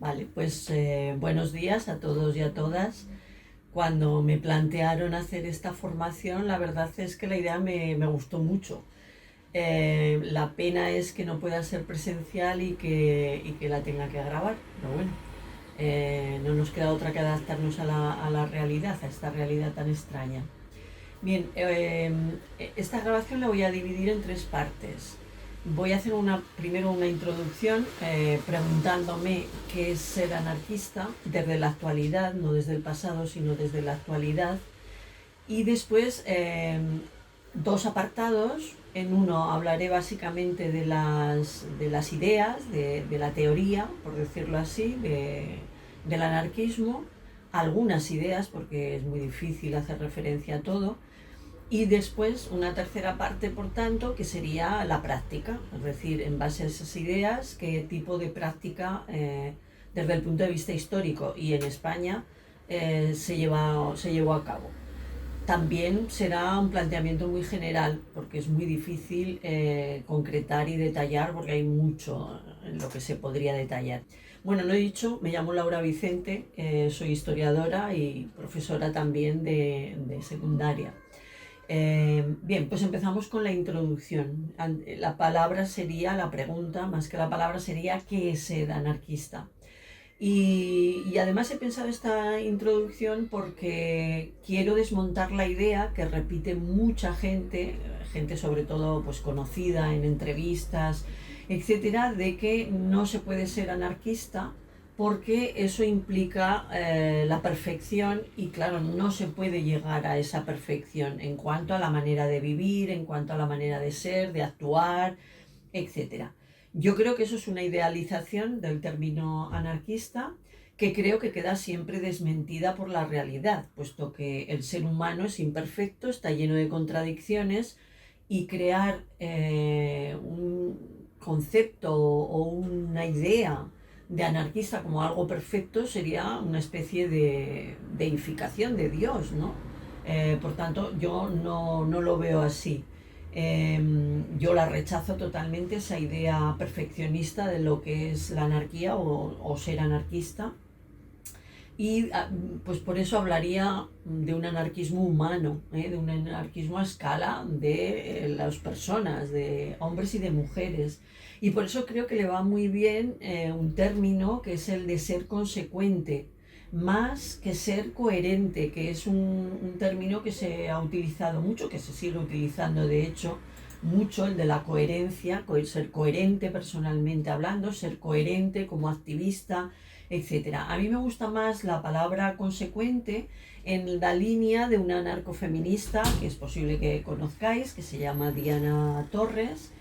Vale, pues buenos días a todos y a todas. Cuando me plantearon hacer esta formación, la verdad es que la idea me gustó mucho. La pena es que no pueda ser presencial y que la tenga que grabar, pero bueno, no nos queda otra que adaptarnos a la realidad, a esta realidad tan extraña. Bien, esta grabación la voy a dividir en tres partes. Voy a hacer primero una introducción preguntándome qué es ser anarquista desde la actualidad, no desde el pasado, sino desde la actualidad. Y después dos apartados. En uno hablaré básicamente de las ideas, de la teoría, por decirlo así, del anarquismo. Algunas ideas, porque es muy difícil hacer referencia a todo. Y después una tercera parte, por tanto, que sería la práctica, es decir, en base a esas ideas, qué tipo de práctica desde el punto de vista histórico y en España se llevó a cabo. También será un planteamiento muy general, porque es muy difícil concretar y detallar, porque hay mucho en lo que se podría detallar. Bueno, no he dicho, me llamo Laura Vicente, soy historiadora y profesora también de secundaria. Bien, pues empezamos con la introducción. La palabra sería, la pregunta, más que la palabra sería, ¿qué es ser anarquista? Y además he pensado esta introducción porque quiero desmontar la idea que repite mucha gente, gente sobre todo pues conocida en entrevistas, etcétera, de que no se puede ser anarquista porque eso implica la perfección y claro, no se puede llegar a esa perfección en cuanto a la manera de vivir, en cuanto a la manera de ser, de actuar, etcétera. Yo creo que eso es una idealización del término anarquista que creo que queda siempre desmentida por la realidad, puesto que el ser humano es imperfecto, está lleno de contradicciones y crear un concepto o una idea de anarquista como algo perfecto sería una especie de deificación de Dios, ¿no? Por tanto, yo no lo veo así. Yo la rechazo totalmente, esa idea perfeccionista de lo que es la anarquía o ser anarquista. Y pues por eso hablaría de un anarquismo humano, de un anarquismo a escala de las personas, de hombres y de mujeres. Y por eso creo que le va muy bien un término que es el de ser consecuente, más que ser coherente, que es un término que se ha utilizado mucho, que se sigue utilizando de hecho mucho, el de la coherencia, ser coherente personalmente hablando, ser coherente como activista, etcétera. A mí me gusta más la palabra consecuente en la línea de una anarcofeminista que es posible que conozcáis, que se llama Diana Torres,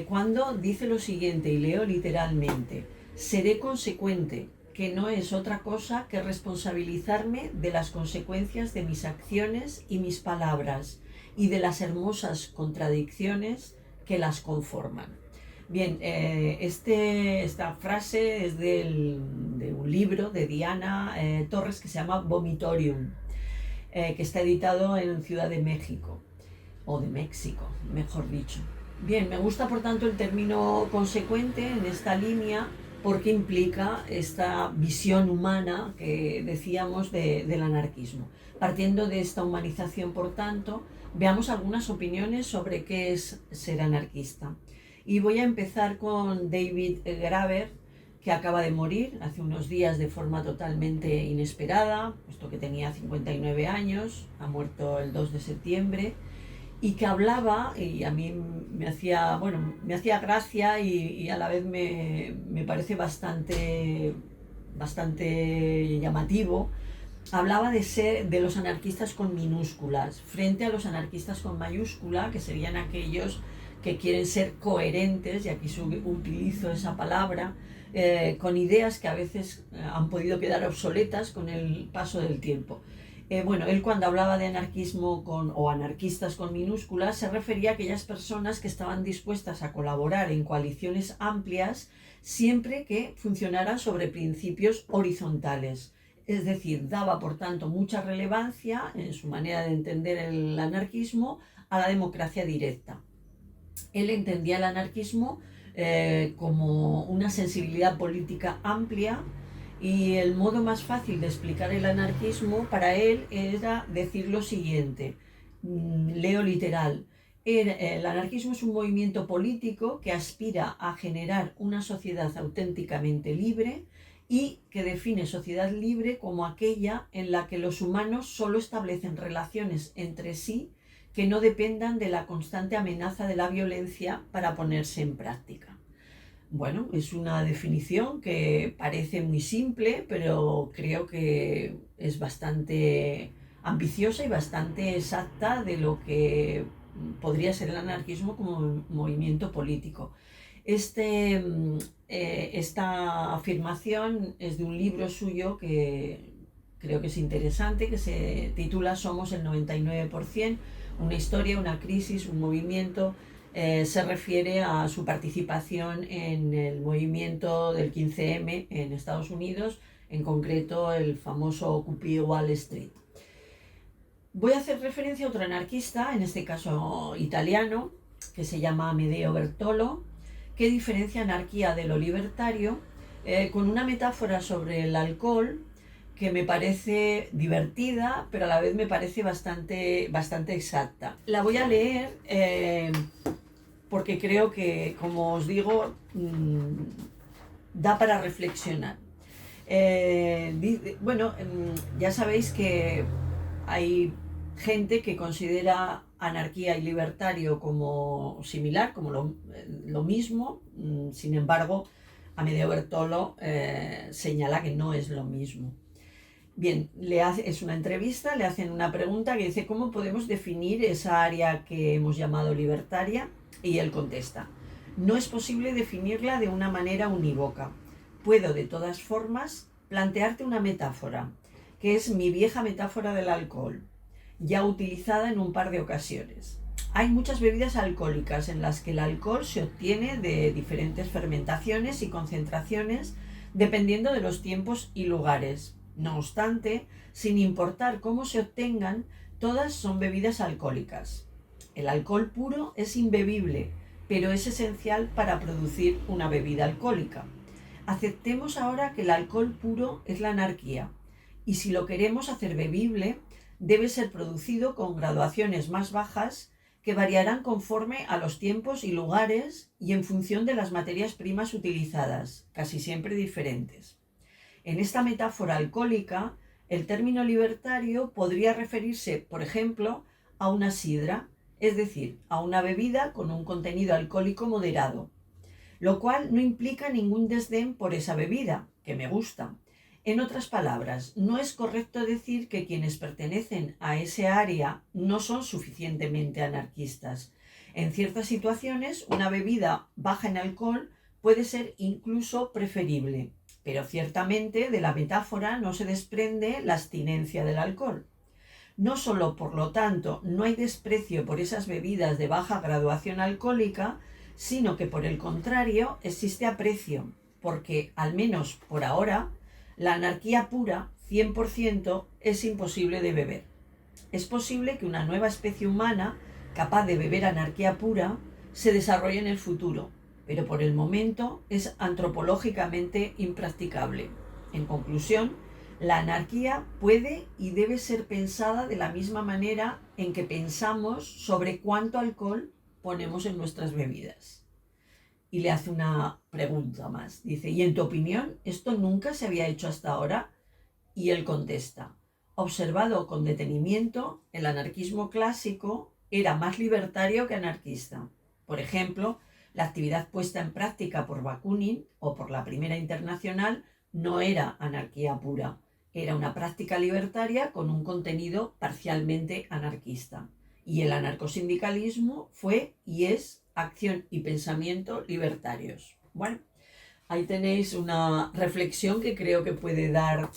cuando dice lo siguiente, y leo literalmente: seré consecuente, que no es otra cosa que responsabilizarme de las consecuencias de mis acciones y mis palabras y de las hermosas contradicciones que las conforman. Bien, esta frase es de un libro de Diana Torres que se llama Vomitorium, que está editado en Ciudad de México, o de México, mejor dicho. Bien, me gusta por tanto el término consecuente en esta línea porque implica esta visión humana que decíamos del anarquismo. Partiendo de esta humanización, por tanto, veamos algunas opiniones sobre qué es ser anarquista. Y voy a empezar con David Graeber, que acaba de morir hace unos días de forma totalmente inesperada, puesto que tenía 59 años, ha muerto el 2 de septiembre, y que hablaba, y a mí me hacía gracia y a la vez me parece bastante llamativo. Hablaba de los anarquistas con minúsculas, frente a los anarquistas con mayúscula, que serían aquellos que quieren ser coherentes, y aquí utilizo esa palabra, con ideas que a veces han podido quedar obsoletas con el paso del tiempo. Bueno, él cuando hablaba de anarquismo o anarquistas con minúsculas se refería a aquellas personas que estaban dispuestas a colaborar en coaliciones amplias siempre que funcionaran sobre principios horizontales. Es decir, daba por tanto mucha relevancia en su manera de entender el anarquismo a la democracia directa. Él entendía el anarquismo como una sensibilidad política amplia Y el modo más fácil de explicar el anarquismo para él era decir lo siguiente, leo literal: el anarquismo es un movimiento político que aspira a generar una sociedad auténticamente libre y que define sociedad libre como aquella en la que los humanos solo establecen relaciones entre sí que no dependan de la constante amenaza de la violencia para ponerse en práctica. Bueno, es una definición que parece muy simple, pero creo que es bastante ambiciosa y bastante exacta de lo que podría ser el anarquismo como movimiento político. Este, esta afirmación es de un libro suyo que creo que es interesante, que se titula Somos el 99%, una historia, una crisis, un movimiento. Se refiere a su participación en el movimiento del 15M en Estados Unidos, en concreto el famoso Occupy Wall Street. Voy a hacer referencia a otro anarquista, en este caso italiano, que se llama Amedeo Bertolo, que diferencia anarquía de lo libertario con una metáfora sobre el alcohol que me parece divertida, pero a la vez me parece bastante exacta. La voy a leer porque creo que, como os digo, da para reflexionar. Bueno, ya sabéis que hay gente que considera anarquía y libertario como similar, como lo mismo. Sin embargo, Amedeo Bertolo señala que no es lo mismo. Bien, es una entrevista, le hacen una pregunta que dice: ¿cómo podemos definir esa área que hemos llamado libertaria? Y él contesta: no es posible definirla de una manera unívoca. Puedo, de todas formas, plantearte una metáfora, que es mi vieja metáfora del alcohol, ya utilizada en un par de ocasiones. Hay muchas bebidas alcohólicas en las que el alcohol se obtiene de diferentes fermentaciones y concentraciones dependiendo de los tiempos y lugares. No obstante, sin importar cómo se obtengan, todas son bebidas alcohólicas. El alcohol puro es imbebible, pero es esencial para producir una bebida alcohólica. Aceptemos ahora que el alcohol puro es la anarquía, y si lo queremos hacer bebible, debe ser producido con graduaciones más bajas que variarán conforme a los tiempos y lugares y en función de las materias primas utilizadas, casi siempre diferentes. En esta metáfora alcohólica, el término libertario podría referirse, por ejemplo, a una sidra, es decir, a una bebida con un contenido alcohólico moderado, lo cual no implica ningún desdén por esa bebida, que me gusta. En otras palabras, no es correcto decir que quienes pertenecen a ese área no son suficientemente anarquistas. En ciertas situaciones, una bebida baja en alcohol puede ser incluso preferible, pero ciertamente de la metáfora no se desprende la abstinencia del alcohol. No solo, por lo tanto, no hay desprecio por esas bebidas de baja graduación alcohólica, sino que por el contrario existe aprecio, porque, al menos por ahora, la anarquía pura, 100%, es imposible de beber. Es posible que una nueva especie humana, capaz de beber anarquía pura, se desarrolle en el futuro, pero por el momento es antropológicamente impracticable. En conclusión, la anarquía puede y debe ser pensada de la misma manera en que pensamos sobre cuánto alcohol ponemos en nuestras bebidas. Y le hace una pregunta más. Dice: ¿y en tu opinión esto nunca se había hecho hasta ahora? Y él contesta: observado con detenimiento, el anarquismo clásico era más libertario que anarquista. Por ejemplo, la actividad puesta en práctica por Bakunin o por la Primera Internacional no era anarquía pura, era una práctica libertaria con un contenido parcialmente anarquista. Y el anarcosindicalismo fue y es acción y pensamiento libertarios. Bueno, ahí tenéis una reflexión que creo que puede dar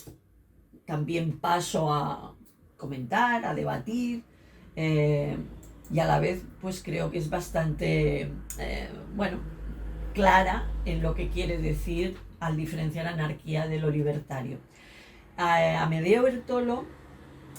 también paso a comentar, a debatir, y a la vez pues creo que es bastante, bueno, clara en lo que quiere decir al diferenciar anarquía de lo libertario. Amedeo Bertolo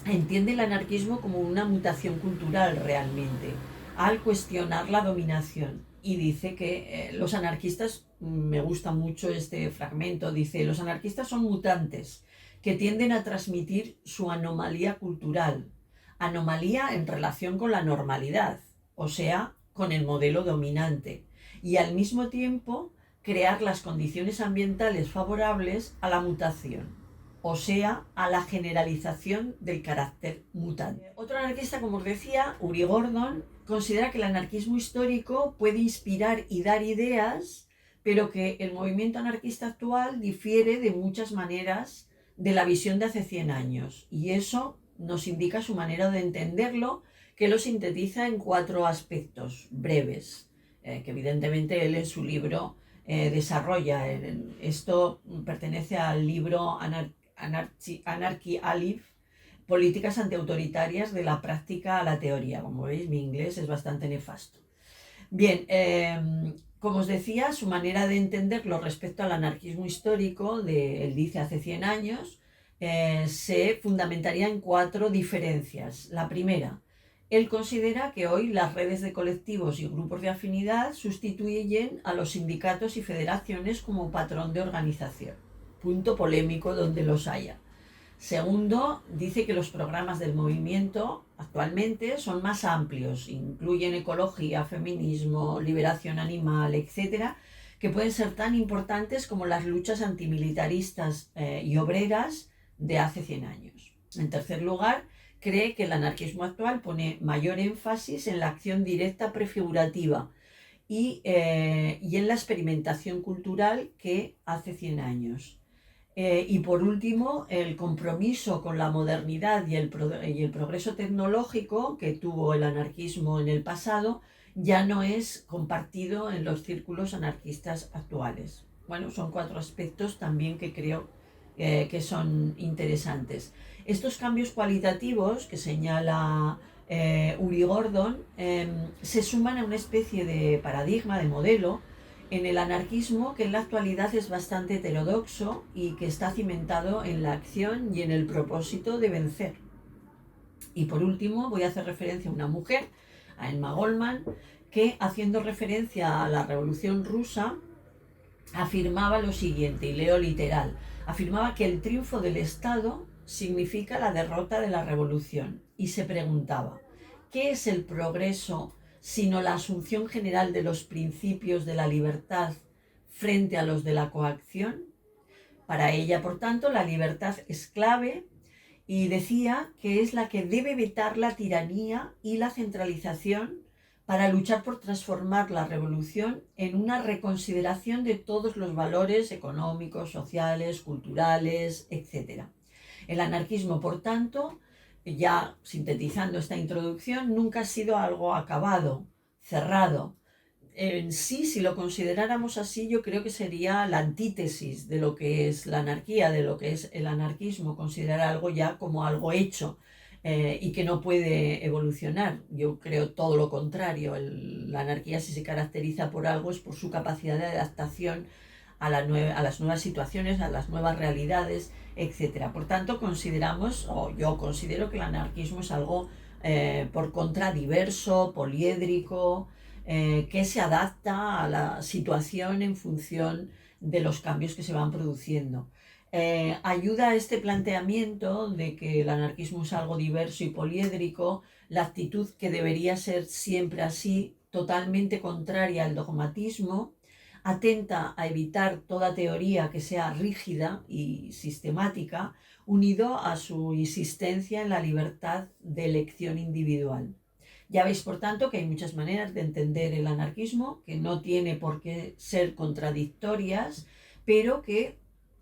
entiende el anarquismo como una mutación cultural realmente, al cuestionar la dominación, y dice que los anarquistas me gusta mucho este fragmento. Dice: los anarquistas son mutantes que tienden a transmitir su anomalía cultural, anomalía en relación con la normalidad, o sea, con el modelo dominante, y al mismo tiempo crear las condiciones ambientales favorables a la mutación, o sea, a la generalización del carácter mutante. Otro anarquista, como os decía, Uri Gordon, considera que el anarquismo histórico puede inspirar y dar ideas, pero que el movimiento anarquista actual difiere de muchas maneras de la visión de hace 100 años, y eso nos indica su manera de entenderlo, que lo sintetiza en 4 aspectos breves, que evidentemente él en su libro desarrolla. Esto pertenece al libro Anarchy Alive, políticas antiautoritarias de la práctica a la teoría. Como veis, mi inglés es bastante nefasto. Bien, como os decía, su manera de entenderlo respecto al anarquismo histórico, él dice hace 100 años, se fundamentaría en 4 diferencias. La primera: él considera que hoy las redes de colectivos y grupos de afinidad sustituyen a los sindicatos y federaciones como patrón de organización. Punto polémico donde los haya. Segundo, dice que los programas del movimiento actualmente son más amplios, incluyen ecología, feminismo, liberación animal, etcétera, que pueden ser tan importantes como las luchas antimilitaristas y obreras de hace 100 años. En tercer lugar, cree que el anarquismo actual pone mayor énfasis en la acción directa prefigurativa y en la experimentación cultural que hace 100 años. Y por último, el compromiso con la modernidad y el progreso tecnológico que tuvo el anarquismo en el pasado ya no es compartido en los círculos anarquistas actuales. Bueno, son 4 aspectos también que creo que son interesantes. Estos cambios cualitativos que señala Uri Gordon se suman a una especie de paradigma, de modelo, en el anarquismo que en la actualidad es bastante heterodoxo y que está cimentado en la acción y en el propósito de vencer. Y por último voy a hacer referencia a una mujer, a Emma Goldman, que, haciendo referencia a la Revolución Rusa, afirmaba lo siguiente, y leo literal: afirmaba que el triunfo del Estado significa la derrota de la revolución, y se preguntaba: ¿qué es el progreso sino la asunción general de los principios de la libertad frente a los de la coacción? Para ella, por tanto, la libertad es clave, y decía que es la que debe vetar la tiranía y la centralización para luchar por transformar la revolución en una reconsideración de todos los valores económicos, sociales, culturales, etc. El anarquismo, por tanto, ya sintetizando esta introducción, nunca ha sido algo acabado, cerrado. En sí, si lo consideráramos así, yo creo que sería la antítesis de lo que es la anarquía, de lo que es el anarquismo, considerar algo ya como algo hecho y que no puede evolucionar. Yo creo todo lo contrario. La anarquía, si se caracteriza por algo, es por su capacidad de adaptación a las nuevas situaciones, a las nuevas realidades, etc. Por tanto, yo considero que el anarquismo es algo por contra diverso, poliédrico, que se adapta a la situación en función de los cambios que se van produciendo. Ayuda a este planteamiento de que el anarquismo es algo diverso y poliédrico la actitud que debería ser siempre así, totalmente contraria al dogmatismo, atenta a evitar toda teoría que sea rígida y sistemática, unido a su insistencia en la libertad de elección individual. Ya veis, por tanto, que hay muchas maneras de entender el anarquismo, que no tiene por qué ser contradictorias, pero que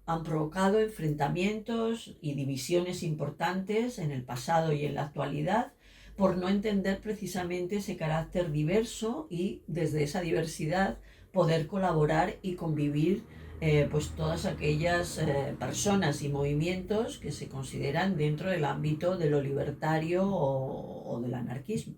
han provocado enfrentamientos y divisiones importantes en el pasado y en la actualidad, por no entender precisamente ese carácter diverso y desde esa diversidad poder colaborar y convivir pues todas aquellas personas y movimientos que se consideran dentro del ámbito de lo libertario o del anarquismo.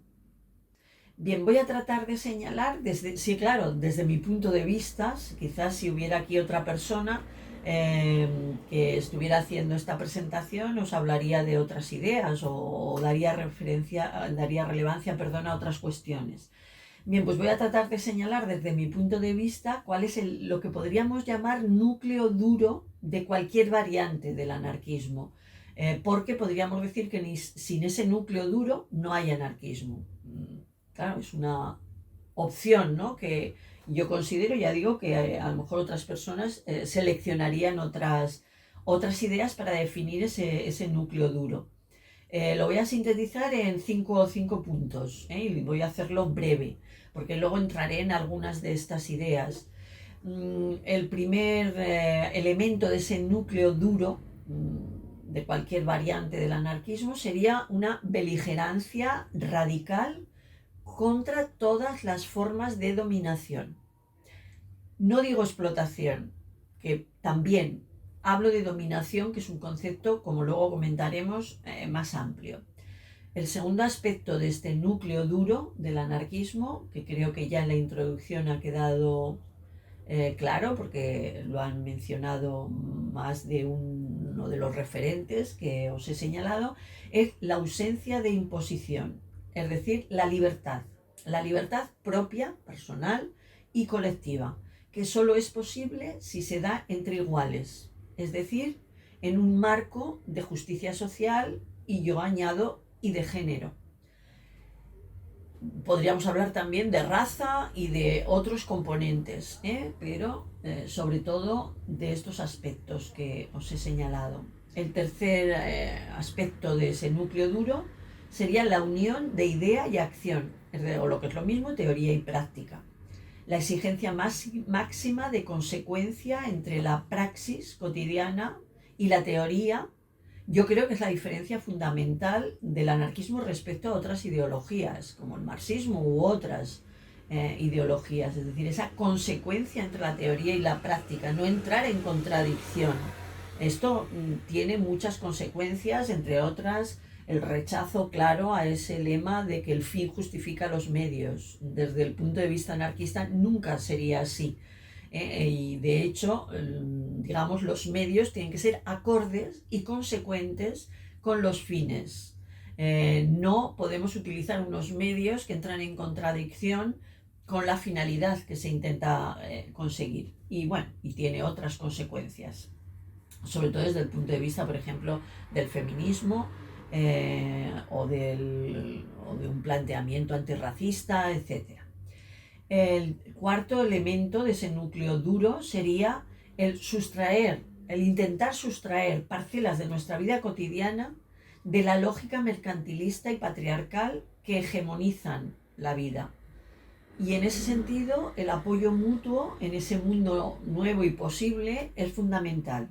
Bien, voy a tratar de señalar, desde mi punto de vista, quizás si hubiera aquí otra persona que estuviera haciendo esta presentación, os hablaría de otras ideas o daría relevancia a otras cuestiones. Bien, pues voy a tratar de señalar desde mi punto de vista cuál es lo que podríamos llamar núcleo duro de cualquier variante del anarquismo, porque podríamos decir que sin ese núcleo duro no hay anarquismo. Claro, es una opción, ¿no? Que yo considero, ya digo, que a lo mejor otras personas seleccionarían otras ideas para definir ese núcleo duro. Lo voy a sintetizar en cinco puntos, y voy a hacerlo breve, porque luego entraré en algunas de estas ideas. El primer elemento de ese núcleo duro de cualquier variante del anarquismo sería una beligerancia radical contra todas las formas de dominación. No digo explotación, que también hablo de dominación, que es un concepto, como luego comentaremos, más amplio. El segundo aspecto de este núcleo duro del anarquismo, que creo que ya en la introducción ha quedado claro, porque lo han mencionado más de uno de los referentes que os he señalado, es la ausencia de imposición, es decir, la libertad propia, personal y colectiva, que solo es posible si se da entre iguales, es decir, en un marco de justicia social y yo añado y de género. Podríamos hablar también de raza y de otros componentes, pero sobre todo de estos aspectos que os he señalado. El tercer aspecto de ese núcleo duro sería la unión de idea y acción, o lo que es lo mismo, teoría y práctica. La exigencia máxima de consecuencia entre la praxis cotidiana y la teoría. Yo creo que es la diferencia fundamental del anarquismo respecto a otras ideologías, como el marxismo u otras ideologías, es decir, esa consecuencia entre la teoría y la práctica, no entrar en contradicción. Esto tiene muchas consecuencias, entre otras el rechazo claro a ese lema de que el fin justifica los medios. Desde el punto de vista anarquista nunca sería así. Y de hecho, digamos, los medios tienen que ser acordes y consecuentes con los fines. No podemos utilizar unos medios que entran en contradicción con la finalidad que se intenta conseguir. Y bueno, y tiene otras consecuencias, sobre todo desde el punto de vista, por ejemplo, del feminismo o de un planteamiento antirracista, etc. El cuarto elemento de ese núcleo duro sería el intentar sustraer parcelas de nuestra vida cotidiana de la lógica mercantilista y patriarcal que hegemonizan la vida. Y en ese sentido, el apoyo mutuo en ese mundo nuevo y posible es fundamental.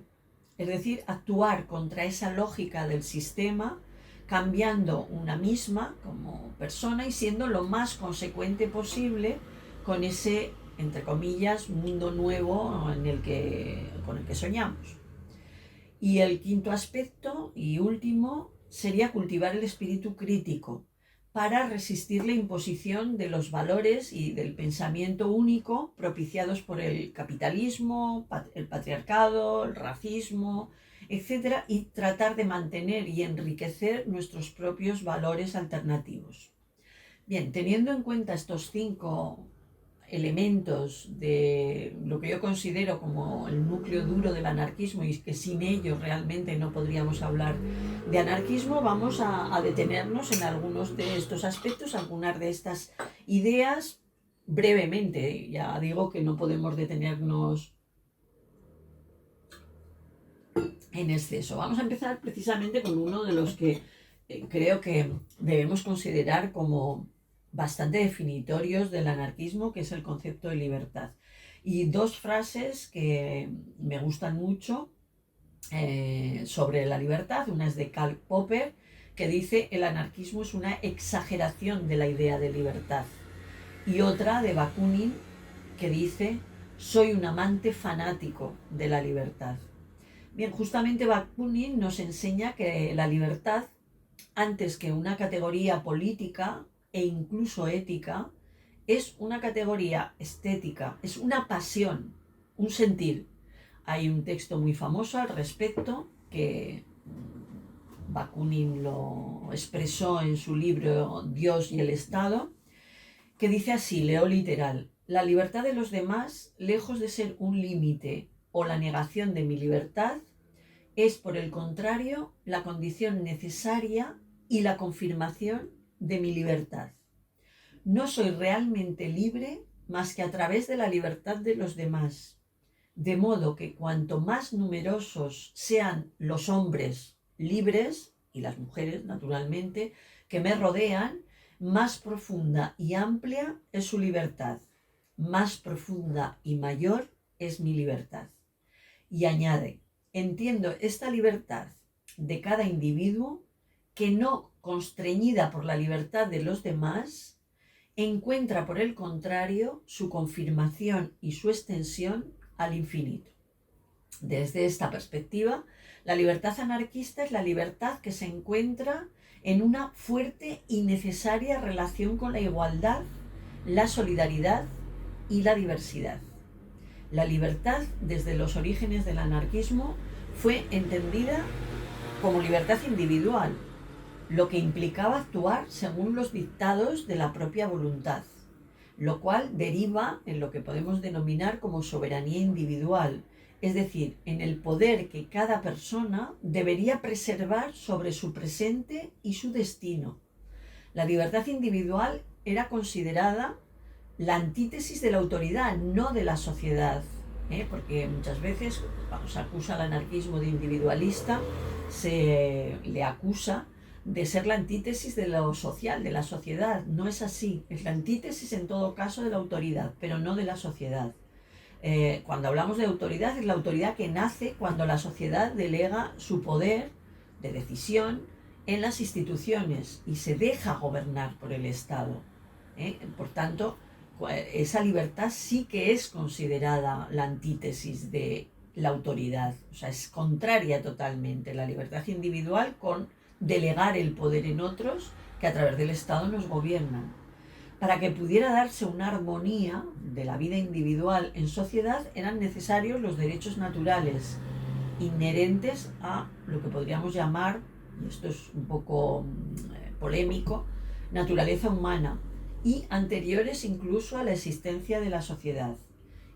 Es decir, actuar contra esa lógica del sistema, cambiando una misma como persona y siendo lo más consecuente posible con ese, entre comillas, mundo nuevo con el que soñamos. Y el quinto aspecto y último sería cultivar el espíritu crítico para resistir la imposición de los valores y del pensamiento único propiciados por el capitalismo, el patriarcado, el racismo, etc., y tratar de mantener y enriquecer nuestros propios valores alternativos. Bien, teniendo en cuenta estos 5 elementos de lo que yo considero como el núcleo duro del anarquismo y que sin ellos realmente no podríamos hablar de anarquismo, vamos a detenernos en algunos de estos aspectos, algunas de estas ideas brevemente. Ya digo que no podemos detenernos en exceso. Vamos a empezar precisamente con uno de los que creo que debemos considerar como bastante definitorios del anarquismo, que es el concepto de libertad. Y 2 frases que me gustan mucho sobre la libertad. Una es de Karl Popper, que dice: el anarquismo es una exageración de la idea de libertad. Y otra de Bakunin, que dice: soy un amante fanático de la libertad. Bien, justamente Bakunin nos enseña que la libertad, antes que una categoría política e incluso ética, es una categoría estética, es una pasión, un sentir. Hay un texto muy famoso al respecto que Bakunin lo expresó en su libro Dios y el Estado, que dice así, leo literal: la libertad de los demás, lejos de ser un límite o la negación de mi libertad, es por el contrario la condición necesaria y la confirmación de mi libertad. No soy realmente libre más que a través de la libertad de los demás, de modo que cuanto más numerosos sean los hombres libres, y las mujeres naturalmente, que me rodean, más profunda y amplia es su libertad, más profunda y mayor es mi libertad. Y añade: entiendo esta libertad de cada individuo que, no constreñida por la libertad de los demás, encuentra por el contrario su confirmación y su extensión al infinito. Desde esta perspectiva, la libertad anarquista es la libertad que se encuentra en una fuerte y necesaria relación con la igualdad, la solidaridad y la diversidad. La libertad, desde los orígenes del anarquismo, fue entendida como libertad individual, lo que implicaba actuar según los dictados de la propia voluntad, lo cual deriva en lo que podemos denominar como soberanía individual, es decir, en el poder que cada persona debería preservar sobre su presente y su destino. La libertad individual era considerada la antítesis de la autoridad, no de la sociedad, porque muchas veces cuando se acusa al anarquismo de individualista, se le acusa de ser la antítesis de lo social, de la sociedad. No es así, es la antítesis en todo caso de la autoridad, pero no de la sociedad. Cuando hablamos de autoridad, es la autoridad que nace cuando la sociedad delega su poder de decisión en las instituciones y se deja gobernar por el Estado. Por tanto, esa libertad sí que es considerada la antítesis de la autoridad, o sea, es contraria totalmente la libertad individual con delegar el poder en otros que a través del Estado nos gobiernan. Para que pudiera darse una armonía de la vida individual en sociedad, eran necesarios los derechos naturales inherentes a lo que podríamos llamar, y esto es un poco polémico, naturaleza humana, y anteriores incluso a la existencia de la sociedad.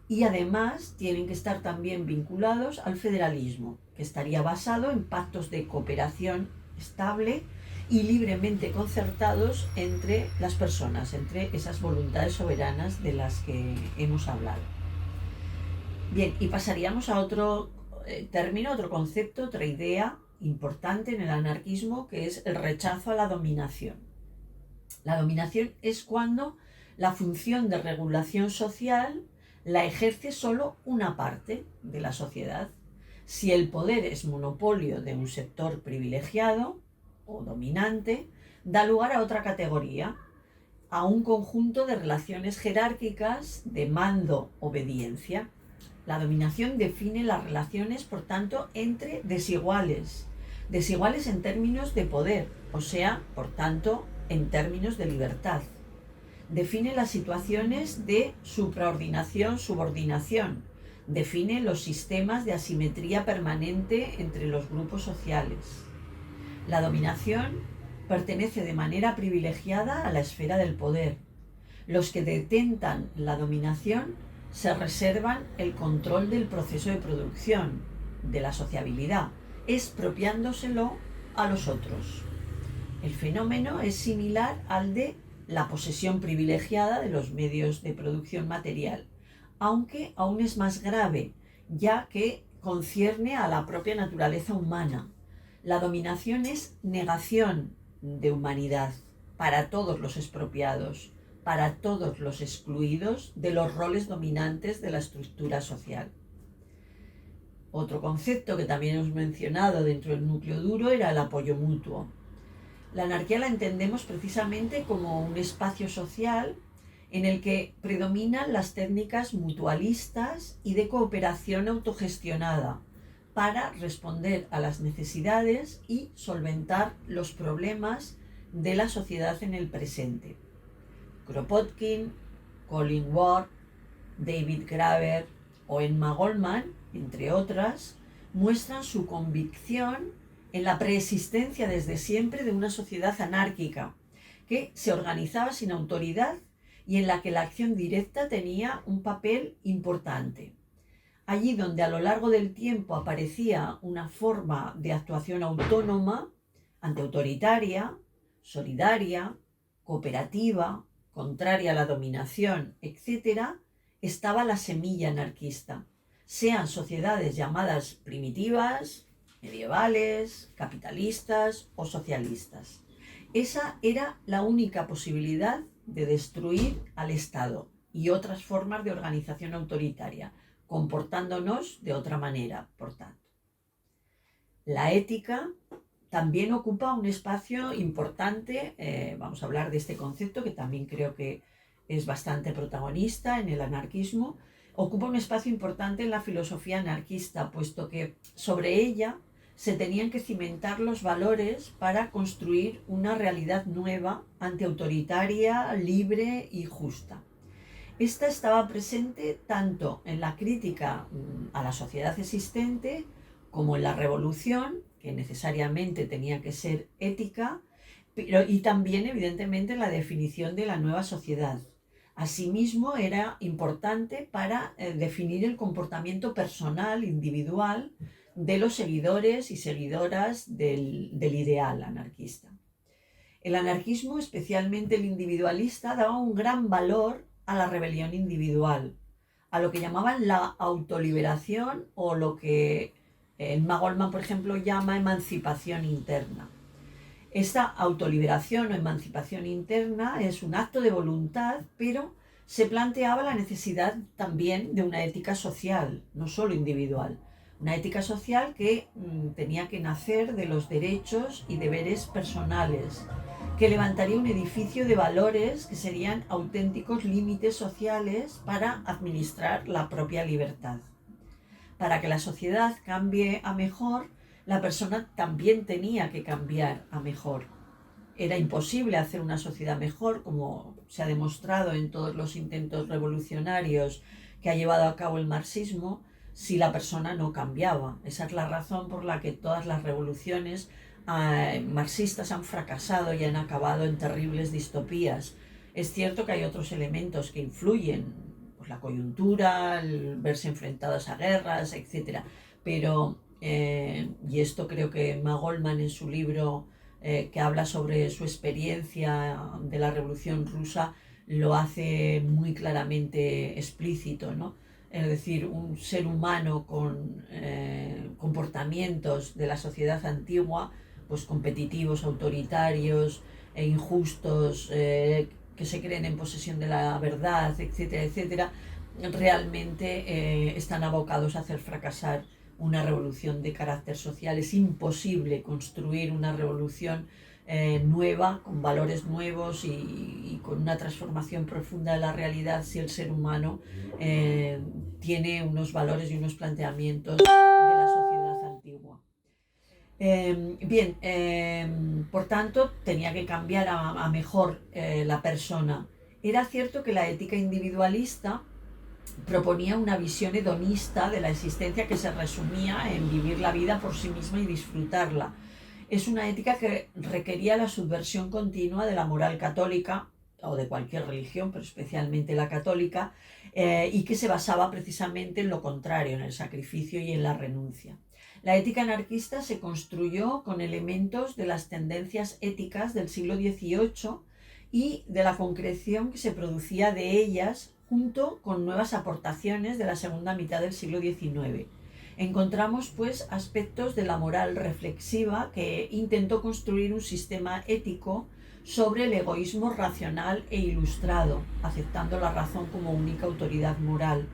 Y además tienen que estar también vinculados al federalismo, que estaría basado en pactos de cooperación estable y libremente concertados entre las personas, entre esas voluntades soberanas de las que hemos hablado. Bien, y pasaríamos a otro término, otro concepto, otra idea importante en el anarquismo, que es el rechazo a la dominación. La dominación es cuando la función de regulación social la ejerce solo una parte de la sociedad. Si el poder es monopolio de un sector privilegiado o dominante, da lugar a otra categoría, a un conjunto de relaciones jerárquicas de mando-obediencia. La dominación define las relaciones, por tanto, entre desiguales, desiguales en términos de poder, o sea, por tanto, en términos de libertad. Define las situaciones de supraordinación, subordinación. Define los sistemas de asimetría permanente entre los grupos sociales. La dominación pertenece de manera privilegiada a la esfera del poder. Los que detentan la dominación se reservan el control del proceso de producción, de la sociabilidad, expropiándoselo a los otros. El fenómeno es similar al de la posesión privilegiada de los medios de producción material, aunque aún es más grave, ya que concierne a la propia naturaleza humana. La dominación es negación de humanidad para todos los expropiados, para todos los excluidos de los roles dominantes de la estructura social. Otro concepto que también hemos mencionado dentro del núcleo duro era el apoyo mutuo. La anarquía la entendemos precisamente como un espacio social en el que predominan las técnicas mutualistas y de cooperación autogestionada para responder a las necesidades y solventar los problemas de la sociedad en el presente. Kropotkin, Colin Ward, David Graeber o Emma Goldman, entre otras, muestran su convicción en la preexistencia desde siempre de una sociedad anárquica que se organizaba sin autoridad y en la que la acción directa tenía un papel importante. Allí donde a lo largo del tiempo aparecía una forma de actuación autónoma, antiautoritaria, solidaria, cooperativa, contraria a la dominación, etc., estaba la semilla anarquista, sean sociedades llamadas primitivas, medievales, capitalistas o socialistas. Esa era la única posibilidad de destruir al Estado y otras formas de organización autoritaria, comportándonos de otra manera, por tanto. La ética también ocupa un espacio importante, vamos a hablar de este concepto que también creo que es bastante protagonista en el anarquismo, ocupa un espacio importante en la filosofía anarquista, puesto que sobre ella se tenían que cimentar los valores para construir una realidad nueva, antiautoritaria, libre y justa. Esta estaba presente tanto en la crítica a la sociedad existente como en la revolución, que necesariamente tenía que ser ética, y también evidentemente en la definición de la nueva sociedad. Asimismo, era importante para definir el comportamiento personal, individual, de los seguidores y seguidoras del ideal anarquista. El anarquismo, especialmente el individualista, daba un gran valor a la rebelión individual, a lo que llamaban la autoliberación o lo que Emma Goldman, por ejemplo, llama emancipación interna. Esta autoliberación o emancipación interna es un acto de voluntad, pero se planteaba la necesidad también de una ética social, no solo individual. Una ética social que tenía que nacer de los derechos y deberes personales, que levantaría un edificio de valores que serían auténticos límites sociales para administrar la propia libertad. Para que la sociedad cambie a mejor, la persona también tenía que cambiar a mejor. Era imposible hacer una sociedad mejor, como se ha demostrado en todos los intentos revolucionarios que ha llevado a cabo el marxismo, si la persona no cambiaba. Esa es la razón por la que todas las revoluciones marxistas han fracasado y han acabado en terribles distopías. Es cierto que hay otros elementos que influyen, pues la coyuntura, el verse enfrentados a guerras, etc. Pero, y esto creo que Emma Goldman en su libro que habla sobre su experiencia de la Revolución Rusa lo hace muy claramente explícito, ¿no? Es decir, un ser humano con comportamientos de la sociedad antigua, pues competitivos, autoritarios e injustos, que se creen en posesión de la verdad, etcétera, etcétera, realmente están abocados a hacer fracasar una revolución de carácter social. Es imposible construir una revolución nueva, con valores nuevos y con una transformación profunda de la realidad si el ser humano tiene unos valores y unos planteamientos de la sociedad antigua. Por tanto, tenía que cambiar a mejor la persona. Era cierto que la ética individualista proponía una visión hedonista de la existencia que se resumía en vivir la vida por sí misma y disfrutarla. Es una ética que requería la subversión continua de la moral católica, o de cualquier religión, pero especialmente la católica, y que se basaba precisamente en lo contrario, en el sacrificio y en la renuncia. La ética anarquista se construyó con elementos de las tendencias éticas del siglo XVIII y de la concreción que se producía de ellas junto con nuevas aportaciones de la segunda mitad del siglo XIX. Encontramos, pues, aspectos de la moral reflexiva que intentó construir un sistema ético sobre el egoísmo racional e ilustrado, aceptando la razón como única autoridad moral,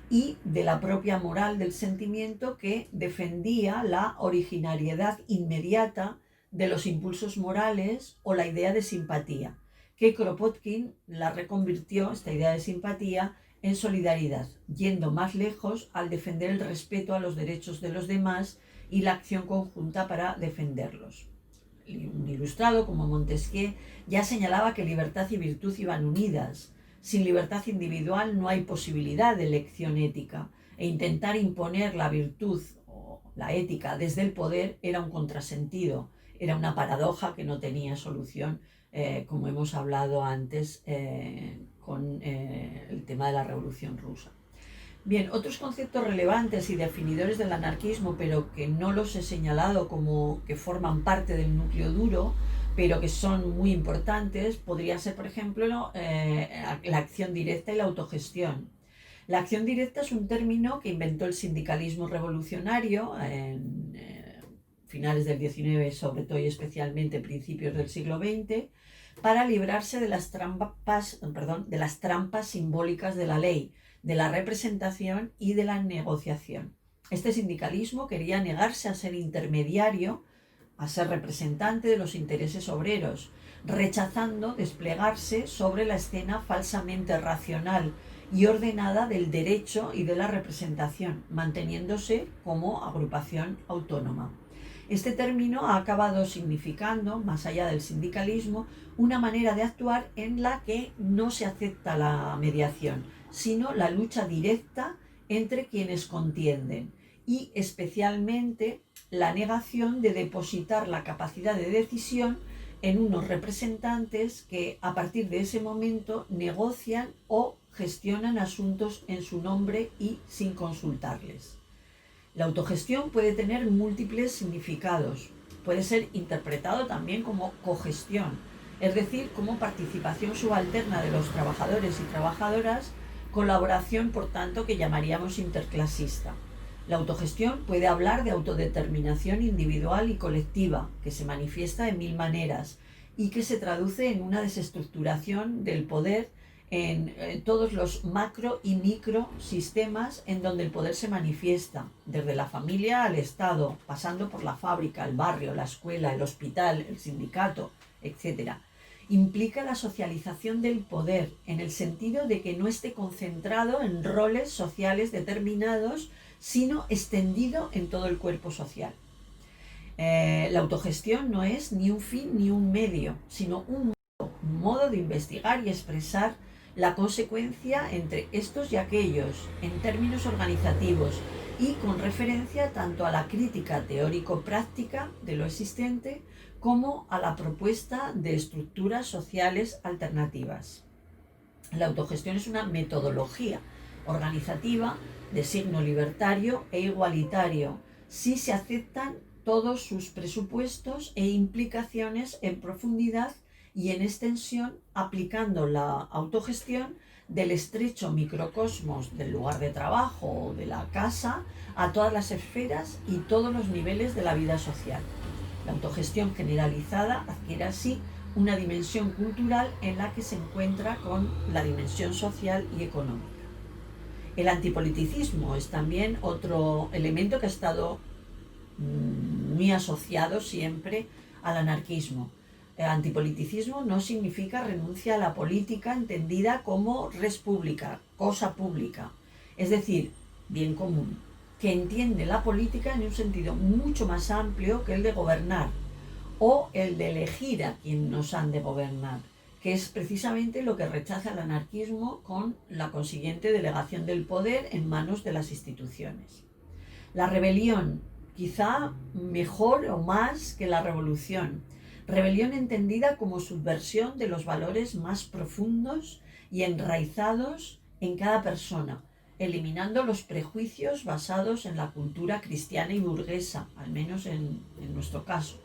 y de la propia moral del sentimiento que defendía la originariedad inmediata de los impulsos morales o la idea de simpatía, que Kropotkin la reconvirtió, esta idea de simpatía, en solidaridad, yendo más lejos al defender el respeto a los derechos de los demás y la acción conjunta para defenderlos. Un ilustrado como Montesquieu ya señalaba que libertad y virtud iban unidas. Sin libertad individual no hay posibilidad de elección ética, e intentar imponer la virtud o la ética desde el poder era un contrasentido. era una paradoja que no tenía solución, como hemos hablado antes con el tema de la Revolución Rusa. Bien, otros conceptos relevantes y definidores del anarquismo, pero que no los he señalado como que forman parte del núcleo duro, pero que son muy importantes, podría ser, por ejemplo, la acción directa y la autogestión. La acción directa es un término que inventó el sindicalismo revolucionario en finales del XIX, sobre todo y especialmente principios del siglo XX, para librarse de las trampas simbólicas de la ley, de la representación y de la negociación. Este sindicalismo quería negarse a ser intermediario, a ser representante de los intereses obreros, rechazando desplegarse sobre la escena falsamente racional y ordenada del derecho y de la representación, manteniéndose como agrupación autónoma. Este término ha acabado significando, más allá del sindicalismo, una manera de actuar en la que no se acepta la mediación, sino la lucha directa entre quienes contienden y especialmente la negación de depositar la capacidad de decisión en unos representantes que a partir de ese momento negocian o gestionan asuntos en su nombre y sin consultarles. La autogestión puede tener múltiples significados. Puede ser interpretado también como cogestión, es decir, como participación subalterna de los trabajadores y trabajadoras, colaboración, por tanto, que llamaríamos interclasista. La autogestión puede hablar de autodeterminación individual y colectiva, que se manifiesta de mil maneras y que se traduce en una desestructuración del poder en todos los macro y micro sistemas en donde el poder se manifiesta, desde la familia al Estado, pasando por la fábrica, el barrio, la escuela, el hospital, el sindicato, etc. Implica la socialización del poder en el sentido de que no esté concentrado en roles sociales determinados, sino extendido en todo el cuerpo social. La autogestión no es ni un fin ni un medio, sino un modo de investigar y expresar la consecuencia entre estos y aquellos en términos organizativos y con referencia tanto a la crítica teórico-práctica de lo existente como a la propuesta de estructuras sociales alternativas. La autogestión es una metodología organizativa de signo libertario e igualitario, si se aceptan todos sus presupuestos e implicaciones en profundidad y en extensión, aplicando la autogestión del estrecho microcosmos del lugar de trabajo o de la casa a todas las esferas y todos los niveles de la vida social. La autogestión generalizada adquiere así una dimensión cultural en la que se encuentra con la dimensión social y económica. El antipoliticismo es también otro elemento que ha estado muy asociado siempre al anarquismo. El antipoliticismo no significa renuncia a la política entendida como res pública, cosa pública, es decir, bien común, que entiende la política en un sentido mucho más amplio que el de gobernar o el de elegir a quien nos han de gobernar, que es precisamente lo que rechaza el anarquismo con la consiguiente delegación del poder en manos de las instituciones. La rebelión, quizá mejor o más que la revolución. Rebelión entendida como subversión de los valores más profundos y enraizados en cada persona, eliminando los prejuicios basados en la cultura cristiana y burguesa, al menos en nuestro caso.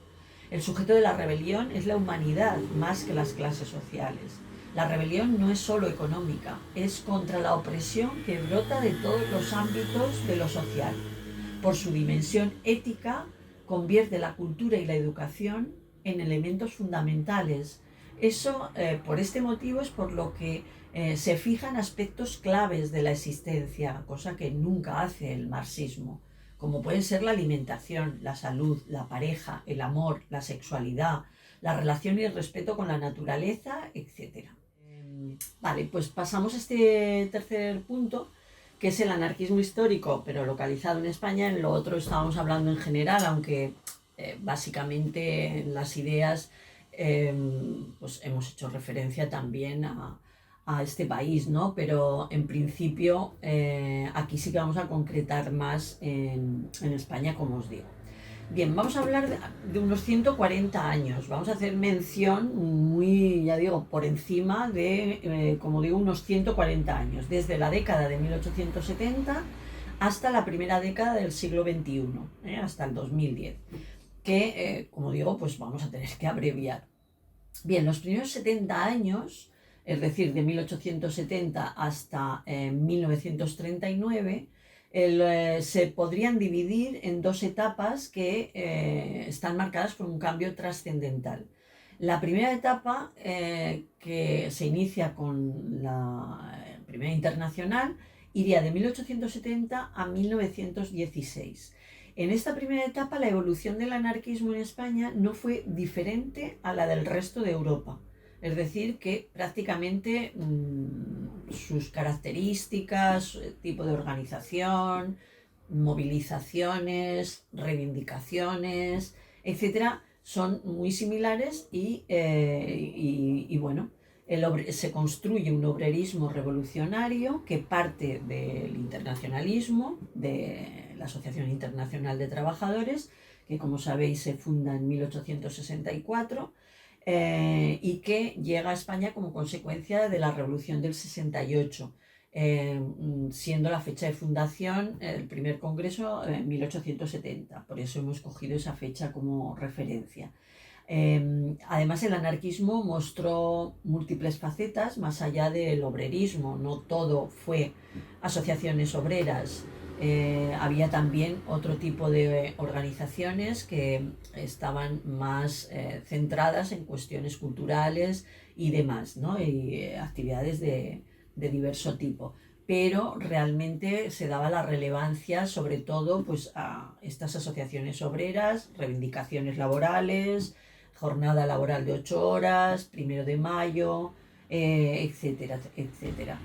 El sujeto de la rebelión es la humanidad más que las clases sociales. La rebelión no es solo económica, es contra la opresión que brota de todos los ámbitos de lo social. Por su dimensión ética, convierte la cultura y la educación en elementos fundamentales. Eso, por este motivo, es por lo que se fijan aspectos claves de la existencia, cosa que nunca hace el marxismo, como pueden ser la alimentación, la salud, la pareja, el amor, la sexualidad, la relación y el respeto con la naturaleza, etc. Vale, pues pasamos a este tercer punto, que es el anarquismo histórico, pero localizado en España. En lo otro estábamos hablando en general, aunque básicamente en las ideas pues hemos hecho referencia también a este país, ¿no? Pero en principio aquí sí que vamos a concretar más en España, como os digo. Bien, vamos a hablar de unos 140 años. Vamos a hacer mención muy, ya digo, por encima de, como digo, unos 140 años, desde la década de 1870 hasta la primera década del siglo XXI, hasta el 2010, que, como digo, pues vamos a tener que abreviar. Bien, los primeros 70 años, es decir, de 1870 hasta 1939, se podrían dividir en dos etapas que están marcadas por un cambio trascendental. La primera etapa, que se inicia con la Primera Internacional, iría de 1870 a 1916. En esta primera etapa, la evolución del anarquismo en España no fue diferente a la del resto de Europa. Es decir, que prácticamente sus características, tipo de organización, movilizaciones, reivindicaciones, etcétera, son muy similares y bueno, se construye un obrerismo revolucionario que parte del internacionalismo, de la Asociación Internacional de Trabajadores, que como sabéis se funda en 1864, y que llega a España como consecuencia de la Revolución del 68, siendo la fecha de fundación el primer congreso en 1870. Por eso hemos cogido esa fecha como referencia. Además, el anarquismo mostró múltiples facetas más allá del obrerismo. No todo fue asociaciones obreras. Había también otro tipo de organizaciones que estaban más centradas en cuestiones culturales y demás, ¿no? Y actividades de diverso tipo. Pero realmente se daba la relevancia sobre todo pues, a estas asociaciones obreras, reivindicaciones laborales, jornada laboral de 8 horas, 1 de mayo, etcétera, etcétera.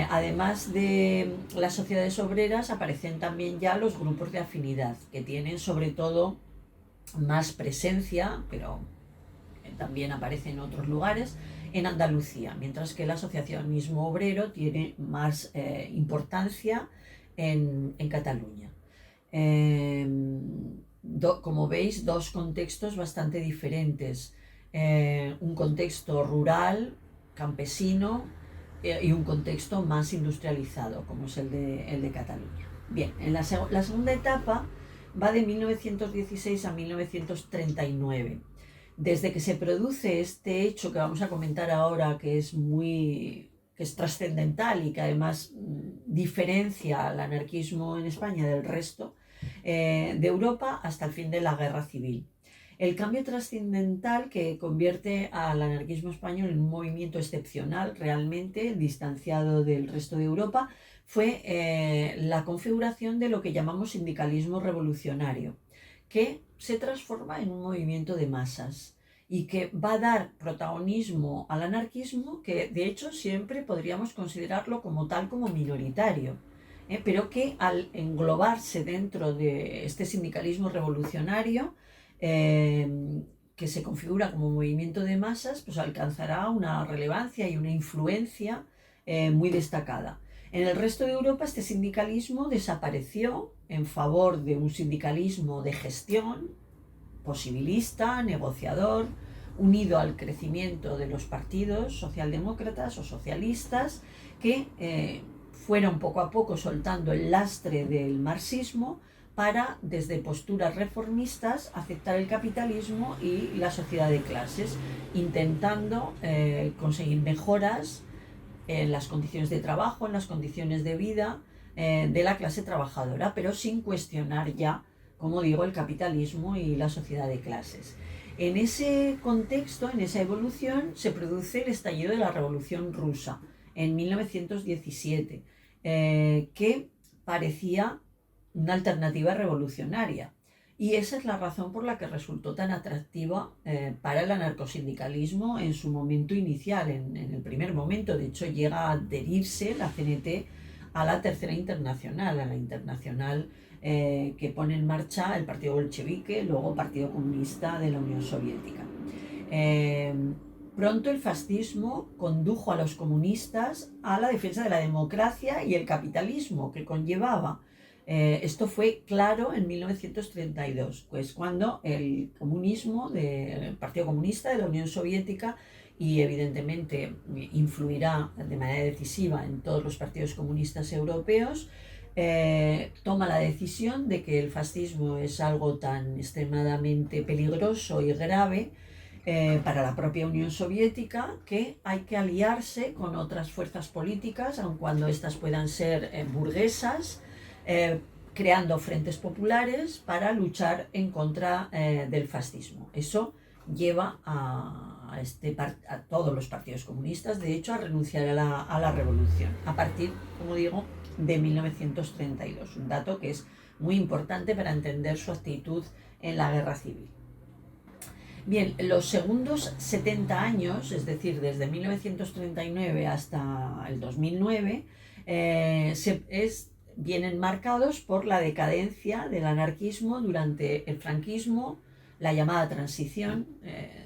Además de las sociedades obreras, aparecen también ya los grupos de afinidad, que tienen sobre todo más presencia, pero también aparece en otros lugares, en Andalucía, mientras que el asociacionismo obrero tiene más importancia en Cataluña. Como veis, dos contextos bastante diferentes. Un contexto rural, campesino, y un contexto más industrializado, como es el de Cataluña. Bien, la segunda etapa va de 1916 a 1939. Desde que se produce este hecho que vamos a comentar ahora, que es trascendental y que además diferencia al anarquismo en España del resto de Europa, hasta el fin de la Guerra Civil. El cambio trascendental que convierte al anarquismo español en un movimiento excepcional, realmente distanciado del resto de Europa, fue la configuración de lo que llamamos sindicalismo revolucionario, que se transforma en un movimiento de masas y que va a dar protagonismo al anarquismo, que de hecho siempre podríamos considerarlo como tal, como minoritario, pero que al englobarse dentro de este sindicalismo revolucionario, que se configura como movimiento de masas, pues alcanzará una relevancia y una influencia muy destacada. En el resto de Europa este sindicalismo desapareció en favor de un sindicalismo de gestión, posibilista, negociador, unido al crecimiento de los partidos socialdemócratas o socialistas, que fueron poco a poco soltando el lastre del marxismo para, desde posturas reformistas, aceptar el capitalismo y la sociedad de clases, intentando conseguir mejoras en las condiciones de trabajo, en las condiciones de vida de la clase trabajadora, pero sin cuestionar ya, como digo, el capitalismo y la sociedad de clases. En ese contexto, en esa evolución, se produce el estallido de la Revolución Rusa en 1917, que parecía una alternativa revolucionaria. Y esa es la razón por la que resultó tan atractiva para el anarcosindicalismo en su momento inicial, en el primer momento. De hecho, llega a adherirse la CNT a la Tercera Internacional, a la internacional que pone en marcha el Partido Bolchevique, luego Partido Comunista de la Unión Soviética. Pronto el fascismo condujo a los comunistas a la defensa de la democracia y el capitalismo que conllevaba. Esto fue claro en 1932, pues cuando el comunismo, el Partido Comunista de la Unión Soviética, y evidentemente influirá de manera decisiva en todos los partidos comunistas europeos, toma la decisión de que el fascismo es algo tan extremadamente peligroso y grave para la propia Unión Soviética, que hay que aliarse con otras fuerzas políticas, aun cuando éstas puedan ser burguesas, creando frentes populares para luchar en contra del fascismo. Eso lleva a todos los partidos comunistas, de hecho, a renunciar a la revolución, a partir, como digo, de 1932, un dato que es muy importante para entender su actitud en la guerra civil. Bien, los segundos 70 años, es decir, desde 1939 hasta el 2009, vienen marcados por la decadencia del anarquismo durante el franquismo, la llamada transición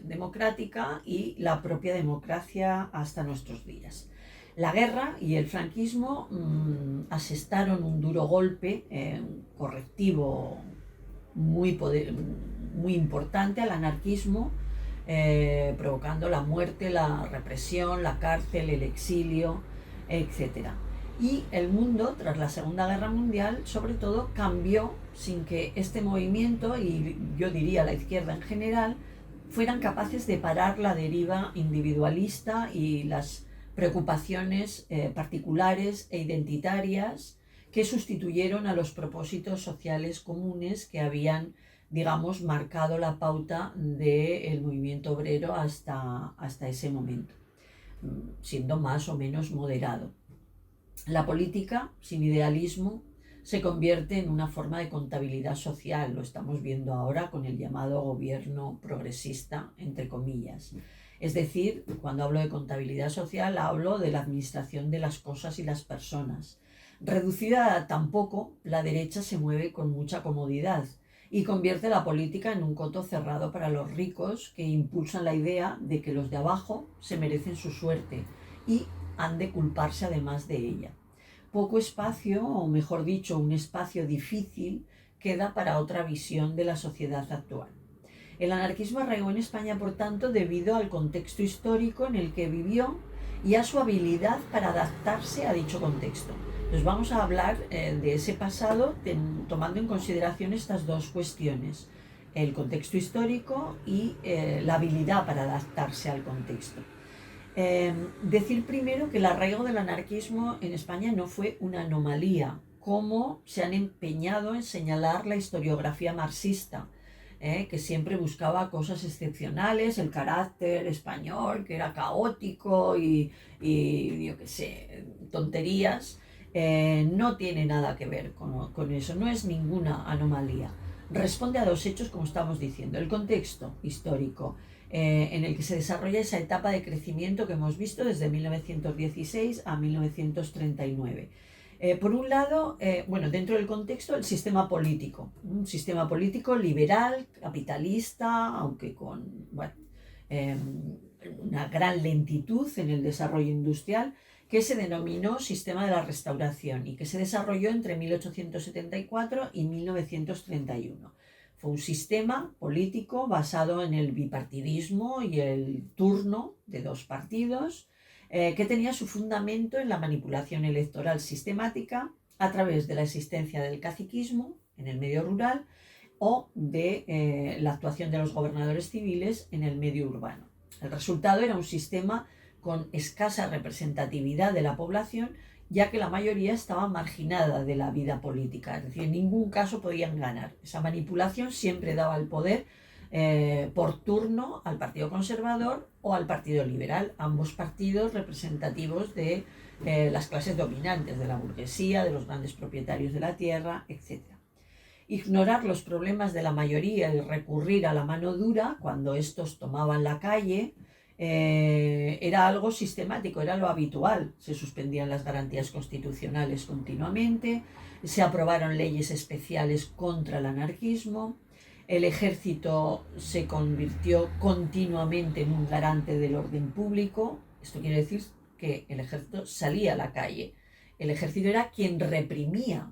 democrática y la propia democracia hasta nuestros días. La guerra y el franquismo asestaron un duro golpe, correctivo muy importante al anarquismo, provocando la muerte, la represión, la cárcel, el exilio, etc. Y el mundo, tras la Segunda Guerra Mundial, sobre todo, cambió sin que este movimiento, y yo diría la izquierda en general, fueran capaces de parar la deriva individualista y las preocupaciones particulares e identitarias que sustituyeron a los propósitos sociales comunes que habían, digamos, marcado la pauta del movimiento obrero hasta ese momento, siendo más o menos moderado. La política, sin idealismo, se convierte en una forma de contabilidad social. Lo estamos viendo ahora con el llamado gobierno progresista, entre comillas. Es decir, cuando hablo de contabilidad social, hablo de la administración de las cosas y las personas. Reducida a tan poco, la derecha se mueve con mucha comodidad y convierte la política en un coto cerrado para los ricos, que impulsan la idea de que los de abajo se merecen su suerte y han de culparse además de ella. Poco espacio, o mejor dicho, un espacio difícil, queda para otra visión de la sociedad actual. El anarquismo arraigó en España, por tanto, debido al contexto histórico en el que vivió y a su habilidad para adaptarse a dicho contexto. Entonces vamos a hablar de ese pasado tomando en consideración estas dos cuestiones, el contexto histórico y la habilidad para adaptarse al contexto. Decir primero que el arraigo del anarquismo en España no fue una anomalía, como se han empeñado en señalar la historiografía marxista, que siempre buscaba cosas excepcionales, el carácter español, que era caótico y yo qué sé, tonterías. No tiene nada que ver con eso, no es ninguna anomalía. Responde a dos hechos, como estamos diciendo: el contexto histórico en el que se desarrolla esa etapa de crecimiento que hemos visto desde 1916 a 1939. Por un lado, dentro del contexto, el sistema político, un sistema político liberal, capitalista, aunque con una gran lentitud en el desarrollo industrial, que se denominó Sistema de la Restauración y que se desarrolló entre 1874 y 1931. Fue un sistema político basado en el bipartidismo y el turno de dos partidos, que tenía su fundamento en la manipulación electoral sistemática a través de la existencia del caciquismo en el medio rural o de la actuación de los gobernadores civiles en el medio urbano. El resultado era un sistema con escasa representatividad de la población, ya que la mayoría estaba marginada de la vida política, es decir, en ningún caso podían ganar. Esa manipulación siempre daba el poder por turno al Partido Conservador o al Partido Liberal, ambos partidos representativos de las clases dominantes, de la burguesía, de los grandes propietarios de la tierra, etc. Ignorar los problemas de la mayoría y recurrir a la mano dura cuando estos tomaban la calle era algo sistemático, era lo habitual. Se suspendían las garantías constitucionales continuamente, se aprobaron leyes especiales contra el anarquismo, el ejército se convirtió continuamente en un garante del orden público. Esto quiere decir que el ejército salía a la calle. El ejército era quien reprimía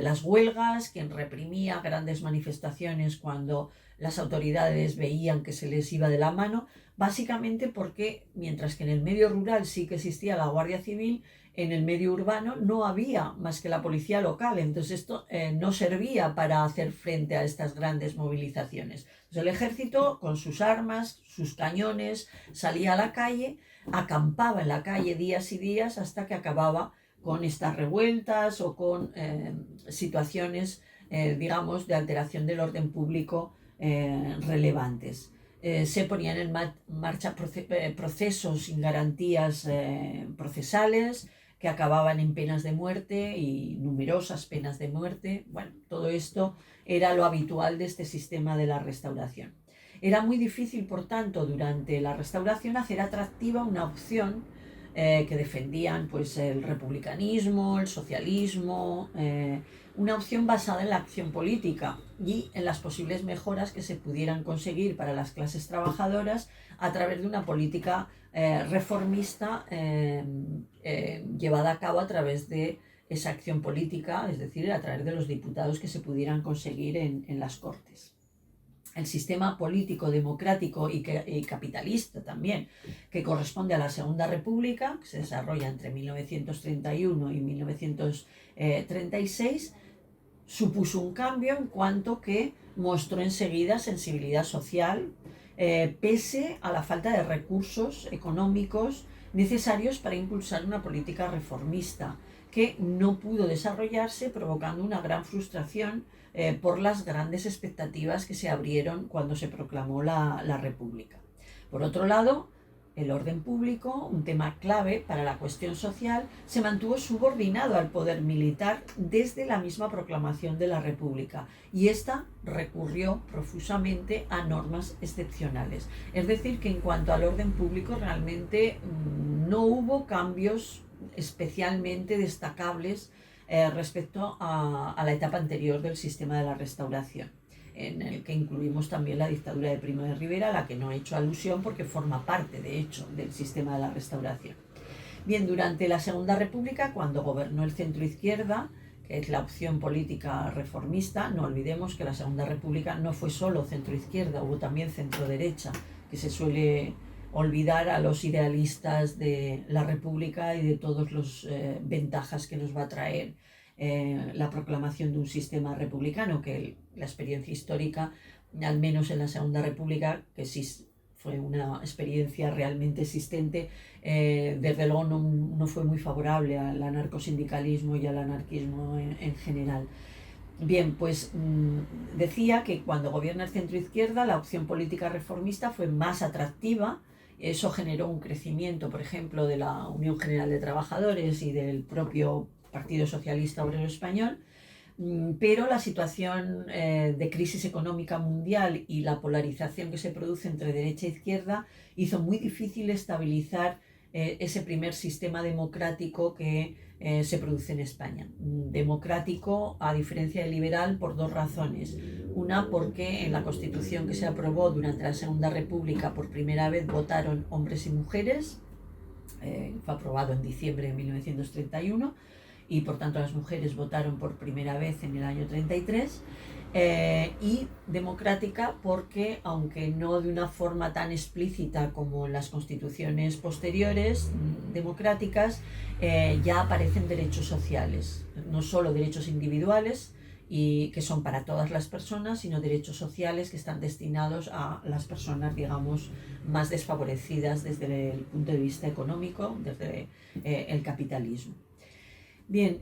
las huelgas, quien reprimía grandes manifestaciones cuando las autoridades veían que se les iba de la mano, básicamente porque mientras que en el medio rural sí que existía la Guardia Civil, en el medio urbano no había más que la policía local, entonces esto no servía para hacer frente a estas grandes movilizaciones. Entonces el ejército con sus armas, sus cañones, salía a la calle, acampaba en la calle días y días hasta que acababa con estas revueltas o con situaciones, digamos, de alteración del orden público relevantes. Se ponían en marcha procesos sin garantías procesales que acababan en penas de muerte y numerosas penas de muerte. Bueno, todo esto era lo habitual de este sistema de la Restauración. Era muy difícil, por tanto, durante la Restauración hacer atractiva una opción que defendían pues, el republicanismo, el socialismo, una opción basada en la acción política y en las posibles mejoras que se pudieran conseguir para las clases trabajadoras a través de una política reformista llevada a cabo a través de esa acción política, es decir, a través de los diputados que se pudieran conseguir en las Cortes. El sistema político, democrático y capitalista también, que corresponde a la Segunda República, que se desarrolla entre 1931 y 1936, supuso un cambio en cuanto que mostró enseguida sensibilidad social, pese a la falta de recursos económicos necesarios para impulsar una política reformista, que no pudo desarrollarse, provocando una gran frustración por las grandes expectativas que se abrieron cuando se proclamó la República. Por otro lado, el orden público, un tema clave para la cuestión social, se mantuvo subordinado al poder militar desde la misma proclamación de la República, y ésta recurrió profusamente a normas excepcionales. Es decir, que en cuanto al orden público realmente no hubo cambios especialmente destacables respecto a la etapa anterior del sistema de la Restauración, en el que incluimos también la dictadura de Primo de Rivera, a la que no he hecho alusión porque forma parte, de hecho, del sistema de la Restauración. Bien, durante la Segunda República, cuando gobernó el centro-izquierda, que es la opción política reformista, no olvidemos que la Segunda República no fue solo centro-izquierda, hubo también centro-derecha, que se suele olvidar a los idealistas de la República y de todas las ventajas que nos va a traer la proclamación de un sistema republicano, que la experiencia histórica, al menos en la Segunda República, que sí fue una experiencia realmente existente, desde luego no fue muy favorable al anarcosindicalismo y al anarquismo en general. Bien, pues decía que cuando gobierna el centro-izquierda, la opción política reformista fue más atractiva. Eso generó un crecimiento, por ejemplo, de la Unión General de Trabajadores y del propio Partido Socialista Obrero Español, pero la situación de crisis económica mundial y la polarización que se produce entre derecha e izquierda hizo muy difícil estabilizar ese primer sistema democrático que se produce en España. Democrático, a diferencia de liberal, por dos razones. Una, porque en la Constitución que se aprobó durante la Segunda República por primera vez votaron hombres y mujeres, fue aprobado en diciembre de 1931, y por tanto las mujeres votaron por primera vez en el año 33, y democrática porque, aunque no de una forma tan explícita como en las constituciones posteriores democráticas, ya aparecen derechos sociales, no solo derechos individuales y que son para todas las personas, sino derechos sociales que están destinados a las personas, digamos, más desfavorecidas desde el punto de vista económico, desde el capitalismo. Bien,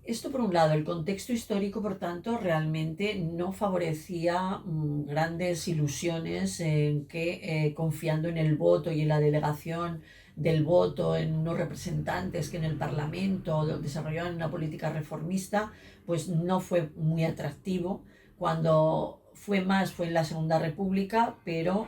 esto por un lado, el contexto histórico, por tanto, realmente no favorecía grandes ilusiones en que, confiando en el voto y en la delegación del voto en unos representantes que en el Parlamento desarrollaban una política reformista, pues no fue muy atractivo. Cuando fue más fue en la Segunda República, pero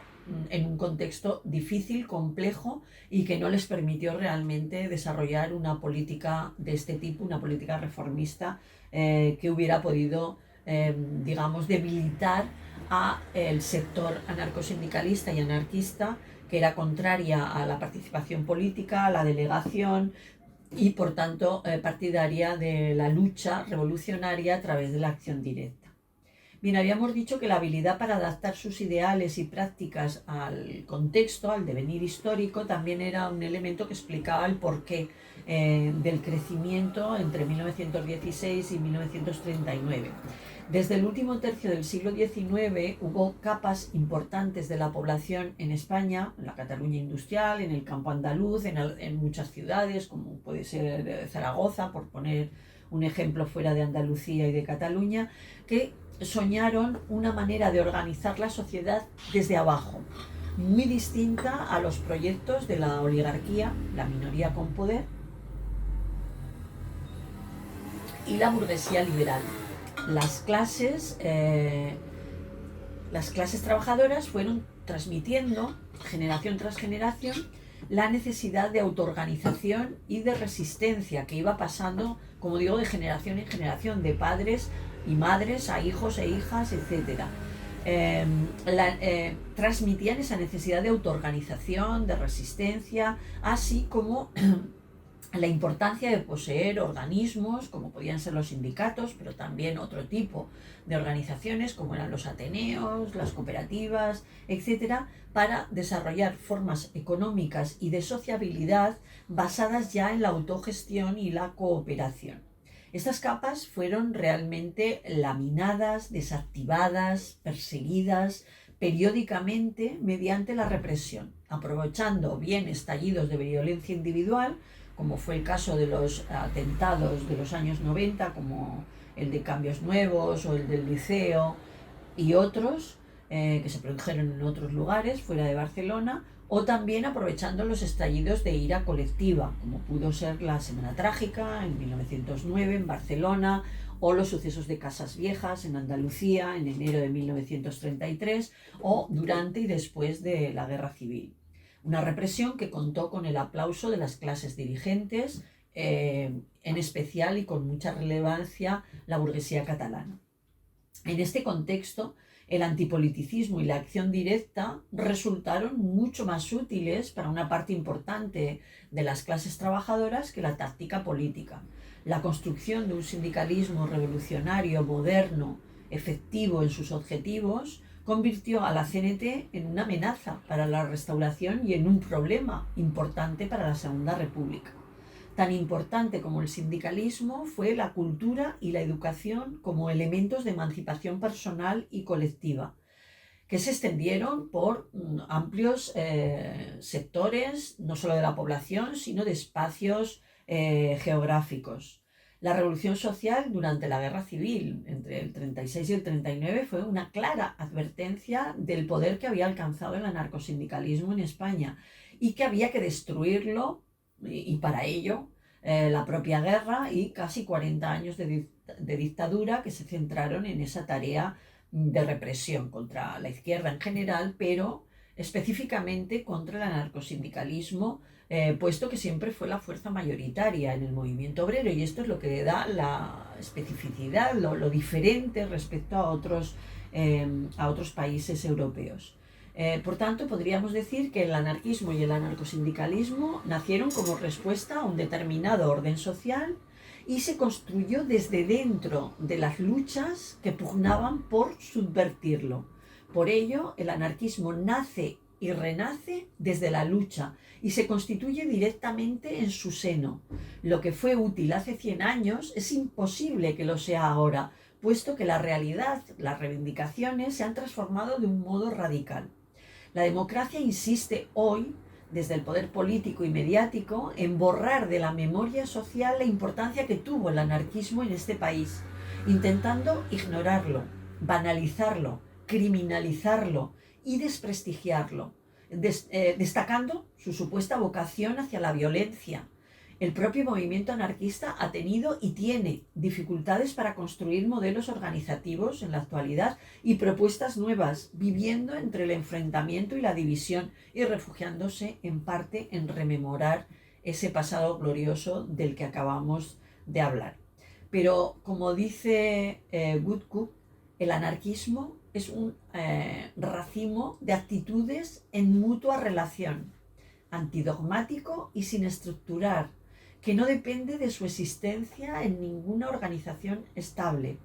en un contexto difícil, complejo, y que no les permitió realmente desarrollar una política de este tipo, una política reformista que hubiera podido, digamos, debilitar a el sector anarcosindicalista y anarquista, que era contraria a la participación política, a la delegación y por tanto partidaria de la lucha revolucionaria a través de la acción directa. Bien, habíamos dicho que la habilidad para adaptar sus ideales y prácticas al contexto, al devenir histórico, también era un elemento que explicaba el porqué del crecimiento entre 1916 y 1939. Desde el último tercio del siglo XIX hubo capas importantes de la población en España, en la Cataluña industrial, en el campo andaluz, en muchas ciudades, como puede ser Zaragoza, por poner un ejemplo fuera de Andalucía y de Cataluña, que soñaron una manera de organizar la sociedad desde abajo, muy distinta a los proyectos de la oligarquía, la minoría con poder, y la burguesía liberal. Las clases trabajadoras fueron transmitiendo, generación tras generación, la necesidad de autoorganización y de resistencia que iba pasando, como digo, de generación en generación, de padres y madres a hijos e hijas, etc. Transmitían esa necesidad de autoorganización, de resistencia, así como la importancia de poseer organismos, como podían ser los sindicatos, pero también otro tipo de organizaciones, como eran los ateneos, las cooperativas, etcétera, para desarrollar formas económicas y de sociabilidad basadas ya en la autogestión y la cooperación. Estas capas fueron realmente laminadas, desactivadas, perseguidas periódicamente mediante la represión, aprovechando bien estallidos de violencia individual, como fue el caso de los atentados de los años 90, como el de Cambios Nuevos o el del Liceo y otros que se produjeron en otros lugares fuera de Barcelona, o también aprovechando los estallidos de ira colectiva, como pudo ser la Semana Trágica en 1909 en Barcelona, o los sucesos de Casas Viejas en Andalucía en enero de 1933, o durante y después de la Guerra Civil. Una represión que contó con el aplauso de las clases dirigentes, en especial y con mucha relevancia la burguesía catalana. En este contexto, el antipoliticismo y la acción directa resultaron mucho más útiles para una parte importante de las clases trabajadoras que la táctica política. La construcción de un sindicalismo revolucionario, moderno, efectivo en sus objetivos, convirtió a la CNT en una amenaza para la restauración y en un problema importante para la Segunda República. Tan importante como el sindicalismo fue la cultura y la educación como elementos de emancipación personal y colectiva, que se extendieron por amplios sectores, no solo de la población, sino de espacios geográficos. La revolución social durante la Guerra Civil, entre el 36 y el 39, fue una clara advertencia del poder que había alcanzado el anarcosindicalismo en España y que había que destruirlo, y para ello la propia guerra y casi 40 años de dictadura que se centraron en esa tarea de represión contra la izquierda en general, pero específicamente contra el anarcosindicalismo, puesto que siempre fue la fuerza mayoritaria en el movimiento obrero, y esto es lo que da la especificidad, lo diferente respecto a otros países europeos. Por tanto, podríamos decir que el anarquismo y el anarcosindicalismo nacieron como respuesta a un determinado orden social y se construyó desde dentro de las luchas que pugnaban por subvertirlo. Por ello, el anarquismo nace y renace desde la lucha y se constituye directamente en su seno. Lo que fue útil hace 100 años es imposible que lo sea ahora, puesto que la realidad, las reivindicaciones se han transformado de un modo radical. La democracia insiste hoy, desde el poder político y mediático, en borrar de la memoria social la importancia que tuvo el anarquismo en este país, intentando ignorarlo, banalizarlo, criminalizarlo y desprestigiarlo, destacando su supuesta vocación hacia la violencia. El propio movimiento anarquista ha tenido y tiene dificultades para construir modelos organizativos en la actualidad y propuestas nuevas, viviendo entre el enfrentamiento y la división y refugiándose en parte en rememorar ese pasado glorioso del que acabamos de hablar. Pero, como dice Woodcock, el anarquismo es un racimo de actitudes en mutua relación, antidogmático y sin estructurar, que no depende de su existencia en ninguna organización estable.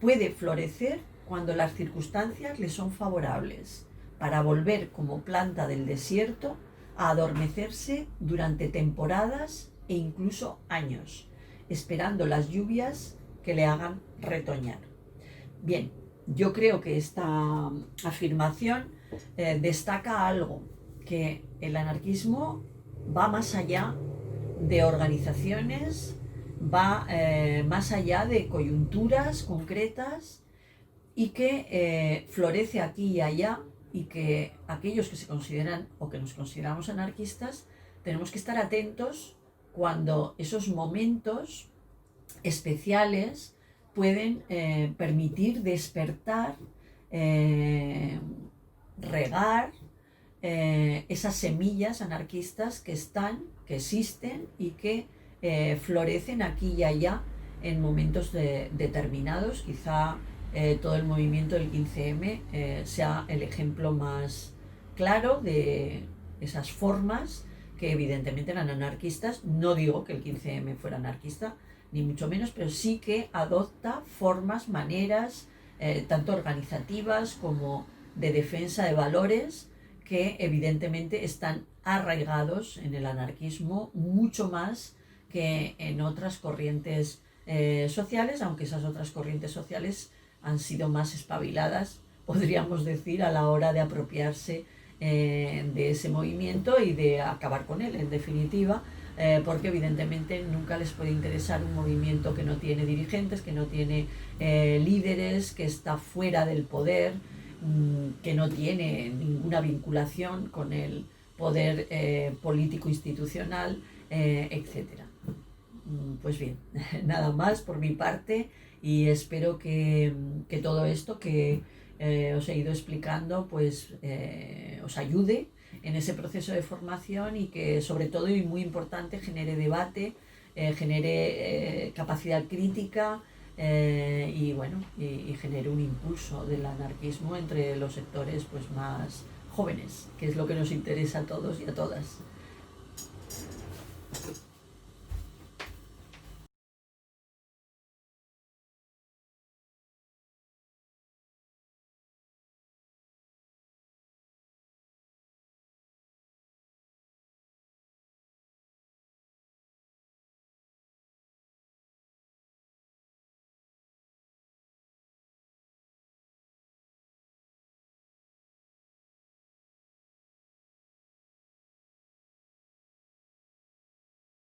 Puede florecer cuando las circunstancias le son favorables, para volver como planta del desierto a adormecerse durante temporadas e incluso años, esperando las lluvias que le hagan retoñar. Bien, yo creo que esta afirmación destaca algo, que el anarquismo va más allá de organizaciones, va más allá de coyunturas concretas y que florece aquí y allá, y que aquellos que se consideran o que nos consideramos anarquistas tenemos que estar atentos cuando esos momentos especiales pueden permitir despertar, regar esas semillas anarquistas que están, que existen y que florecen aquí y allá en momentos determinados. Quizá todo el movimiento del 15M sea el ejemplo más claro de esas formas que evidentemente eran anarquistas. No digo que el 15M fuera anarquista, ni mucho menos, pero sí que adopta formas, maneras, tanto organizativas como de defensa de valores, que evidentemente están arraigados en el anarquismo mucho más que en otras corrientes sociales, aunque esas otras corrientes sociales han sido más espabiladas, podríamos decir, a la hora de apropiarse de ese movimiento y de acabar con él, en definitiva, porque evidentemente nunca les puede interesar un movimiento que no tiene dirigentes, que no tiene líderes, que está fuera del poder, que no tiene ninguna vinculación con el poder político institucional, etcétera. Pues bien, nada más por mi parte, y espero que todo esto que os he ido explicando pues os ayude en ese proceso de formación, y que sobre todo, y muy importante, genere debate, genere capacidad crítica, y bueno, y genere un impulso del anarquismo entre los sectores pues más jóvenes, que es lo que nos interesa a todos y a todas.